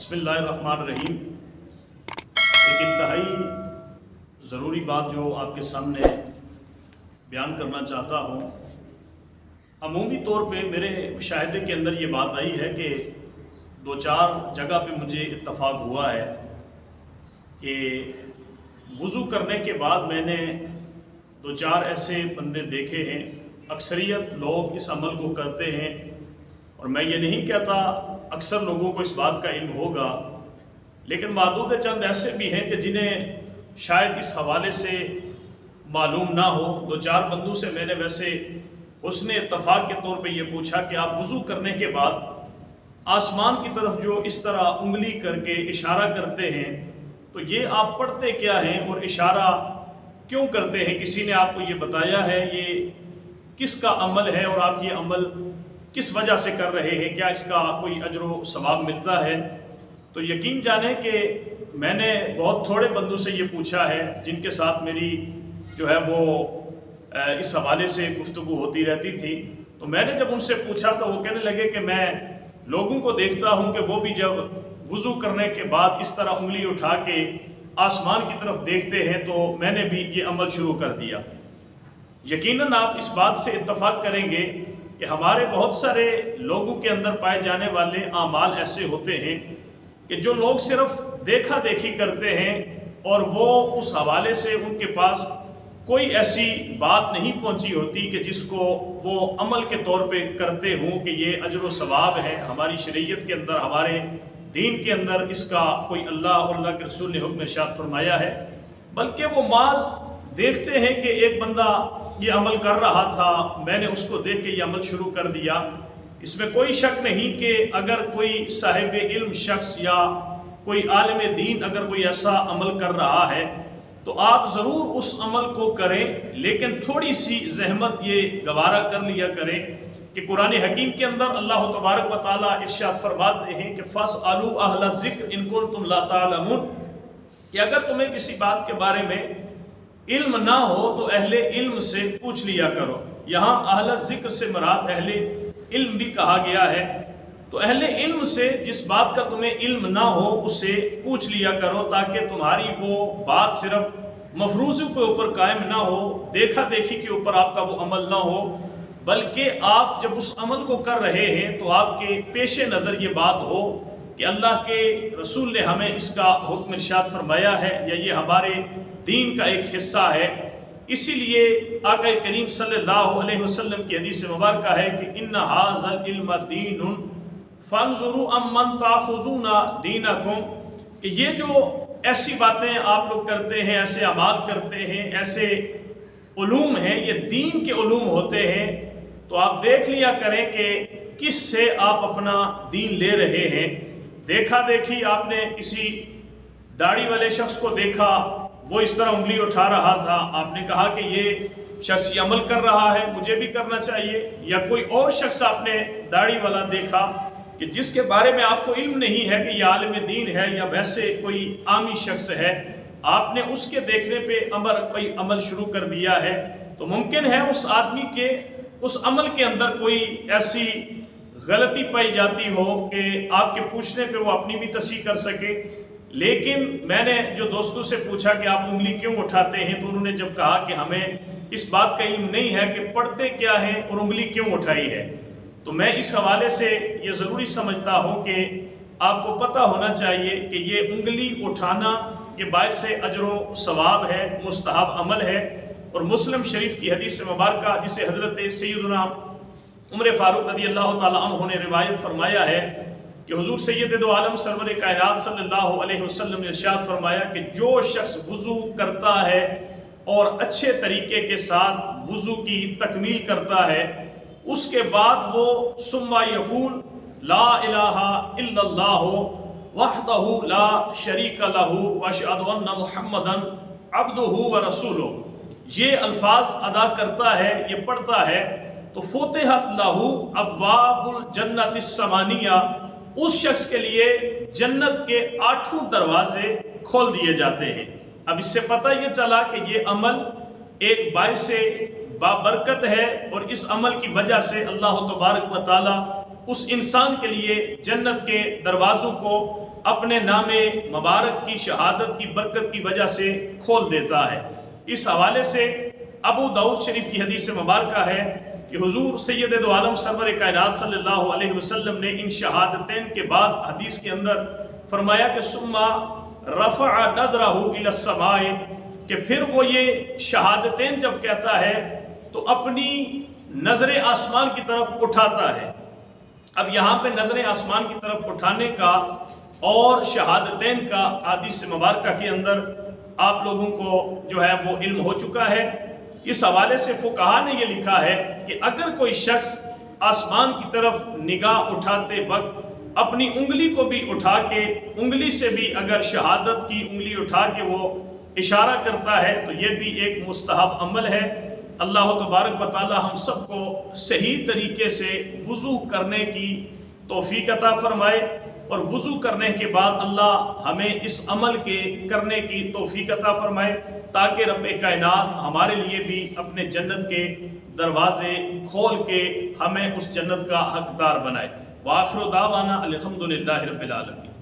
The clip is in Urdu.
بسم اللہ الرحمن الرحیم۔ ایک انتہائی ضروری بات جو آپ کے سامنے بیان کرنا چاہتا ہوں۔ عمومی طور پہ میرے مشاہدے کے اندر یہ بات آئی ہے کہ دو چار جگہ پہ مجھے اتفاق ہوا ہے کہ وضو کرنے کے بعد میں نے دو چار ایسے بندے دیکھے ہیں، اکثریت لوگ اس عمل کو کرتے ہیں، اور میں یہ نہیں کہتا اکثر لوگوں کو اس بات کا علم ہوگا، لیکن معدود چند ایسے بھی ہیں کہ جنہیں شاید اس حوالے سے معلوم نہ ہو۔ دو چار بندوں سے میں نے ویسے حسن اتفاق کے طور پہ یہ پوچھا کہ آپ وضو کرنے کے بعد آسمان کی طرف جو اس طرح انگلی کر کے اشارہ کرتے ہیں تو یہ آپ پڑھتے کیا ہیں اور اشارہ کیوں کرتے ہیں؟ کسی نے آپ کو یہ بتایا ہے؟ یہ کس کا عمل ہے اور آپ یہ عمل کس وجہ سے کر رہے ہیں؟ کیا اس کا کوئی اجر و ثواب ملتا ہے؟ تو یقین جانیں کہ میں نے بہت تھوڑے بندوں سے یہ پوچھا ہے جن کے ساتھ میری جو ہے وہ اس حوالے سے گفتگو ہوتی رہتی تھی۔ تو میں نے جب ان سے پوچھا تو وہ کہنے لگے کہ میں لوگوں کو دیکھتا ہوں کہ وہ بھی جب وضو کرنے کے بعد اس طرح انگلی اٹھا کے آسمان کی طرف دیکھتے ہیں تو میں نے بھی یہ عمل شروع کر دیا۔ یقیناً آپ اس بات سے اتفاق کریں گے کہ ہمارے بہت سارے لوگوں کے اندر پائے جانے والے اعمال ایسے ہوتے ہیں کہ جو لوگ صرف دیکھا دیکھی کرتے ہیں اور وہ اس حوالے سے ان کے پاس کوئی ایسی بات نہیں پہنچی ہوتی کہ جس کو وہ عمل کے طور پہ کرتے ہوں کہ یہ اجر و ثواب ہے۔ ہماری شریعت کے اندر، ہمارے دین کے اندر اس کا کوئی اللہ اور اللہ کے رسول نے حکم ارشاد فرمایا ہے، بلکہ وہ محض دیکھتے ہیں کہ ایک بندہ یہ عمل کر رہا تھا، میں نے اس کو دیکھ کے یہ عمل شروع کر دیا۔ اس میں کوئی شک نہیں کہ اگر کوئی صاحب علم شخص یا کوئی عالم دین اگر کوئی ایسا عمل کر رہا ہے تو آپ ضرور اس عمل کو کریں، لیکن تھوڑی سی زحمت یہ گوارا کر لیا کریں کہ قرآن حکیم کے اندر اللہ تبارک و تعالیٰ ارشاد فرماتے ہیں کہ فَاسْأَلُوا أَهْلَ الذِّكْرِ إِن كُنتُمْ لَا تَعْلَمُونَ، کہ اگر تمہیں کسی بات کے بارے میں علم نہ ہو تو اہل علم سے پوچھ لیا کرو۔ یہاں اہل ذکر سے مراد اہل علم بھی کہا گیا ہے، تو اہل علم سے جس بات کا تمہیں علم نہ ہو اسے پوچھ لیا کرو، تاکہ تمہاری وہ بات صرف مفروضوں کے اوپر قائم نہ ہو، دیکھا دیکھی کے اوپر آپ کا وہ عمل نہ ہو، بلکہ آپ جب اس عمل کو کر رہے ہیں تو آپ کے پیش نظر یہ بات ہو کہ اللہ کے رسول نے ہمیں اس کا حکم ارشاد فرمایا ہے یا یہ ہمارے دین کا ایک حصہ ہے۔ اسی لیے آقا کریم صلی اللہ علیہ وسلم کی حدیث مبارکہ ہے کہ ان ھذا العلم دین فانظروا امن تاخذون دینکم، کہ یہ جو ایسی باتیں آپ لوگ کرتے ہیں، ایسے اعمال کرتے ہیں، ایسے علوم ہیں، یہ دین کے علوم ہوتے ہیں، تو آپ دیکھ لیا کریں کہ کس سے آپ اپنا دین لے رہے ہیں۔ دیکھا دیکھی آپ نے کسی داڑھی والے شخص کو دیکھا، وہ اس طرح انگلی اٹھا رہا تھا، آپ نے کہا کہ یہ شخص یہ عمل کر رہا ہے، مجھے بھی کرنا چاہیے۔ یا کوئی اور شخص آپ نے داڑھی والا دیکھا کہ جس کے بارے میں آپ کو علم نہیں ہے کہ یہ عالم دین ہے یا ویسے کوئی عامی شخص ہے، آپ نے اس کے دیکھنے پہ کوئی عمل شروع کر دیا ہے، تو ممکن ہے اس آدمی کے اس عمل کے اندر کوئی ایسی غلطی پائی جاتی ہو کہ آپ کے پوچھنے پہ وہ اپنی بھی تصحیح کر سکے۔ لیکن میں نے جو دوستوں سے پوچھا کہ آپ انگلی کیوں اٹھاتے ہیں، تو انہوں نے جب کہا کہ ہمیں اس بات کا علم نہیں ہے کہ پڑھتے کیا ہیں اور انگلی کیوں اٹھائی ہے، تو میں اس حوالے سے یہ ضروری سمجھتا ہوں کہ آپ کو پتہ ہونا چاہیے کہ یہ انگلی اٹھانا یہ باعث اجر و ثواب ہے، مستحب عمل ہے۔ اور مسلم شریف کی حدیث مبارکہ جسے حضرت سیدنا عمر فاروق رضی اللہ تعالیٰ عنہ نے روایت فرمایا ہے کہ حضور سید دو عالم سرور کائنات صلی اللہ علیہ وسلم نے ارشاد فرمایا کہ جو شخص وضو کرتا ہے اور اچھے طریقے کے ساتھ وضو کی تکمیل کرتا ہے، اس کے بعد وہ ثم یقول لا الہ الا اللہ وحدہ لا شریک لہ واشہد ان محمدا عبدہ ورسولہ، یہ الفاظ ادا کرتا ہے، یہ پڑھتا ہے، تو فتحت لہ ابواب الجنت الثمانیہ، اس شخص کے لیے جنت کے 8 دروازے کھول دیے جاتے ہیں۔ اب اس سے پتہ یہ چلا کہ یہ عمل ایک باعث بابرکت ہے، اور اس عمل کی وجہ سے اللہ تبارک و تعالیٰ اس انسان کے لیے جنت کے دروازوں کو اپنے نام مبارک کی شہادت کی برکت کی وجہ سے کھول دیتا ہے۔ اس حوالے سے ابو داؤد شریف کی حدیث مبارکہ ہے کہ حضور سید دو عالم سرور کائنات صلی اللہ علیہ وسلم نے ان شہادتین کے بعد حدیث کے اندر فرمایا کہ ثم رفع نظرہ الی السماء، کہ پھر وہ یہ شہادتین جب کہتا ہے تو اپنی نظر آسمان کی طرف اٹھاتا ہے۔ اب یہاں پہ نظر آسمان کی طرف اٹھانے کا اور شہادتین کا حدیث مبارکہ کے اندر آپ لوگوں کو جو ہے وہ علم ہو چکا ہے۔ اس حوالے سے فقہا نے یہ لکھا ہے کہ اگر کوئی شخص آسمان کی طرف نگاہ اٹھاتے وقت اپنی انگلی کو بھی اٹھا کے، انگلی سے بھی اگر شہادت کی انگلی اٹھا کے وہ اشارہ کرتا ہے تو یہ بھی ایک مستحب عمل ہے۔ اللہ تبارک و تعالی ہم سب کو صحیح طریقے سے وضو کرنے کی توفیق عطا فرمائے، اور وضو کرنے کے بعد اللہ ہمیں اس عمل کے کرنے کی توفیق عطا فرمائے تاکہ رب کائنات ہمارے لیے بھی اپنے جنت کے دروازے کھول کے ہمیں اس جنت کا حقدار بنائے۔ وآخر دعوانا الحمدللہ رب العالمین۔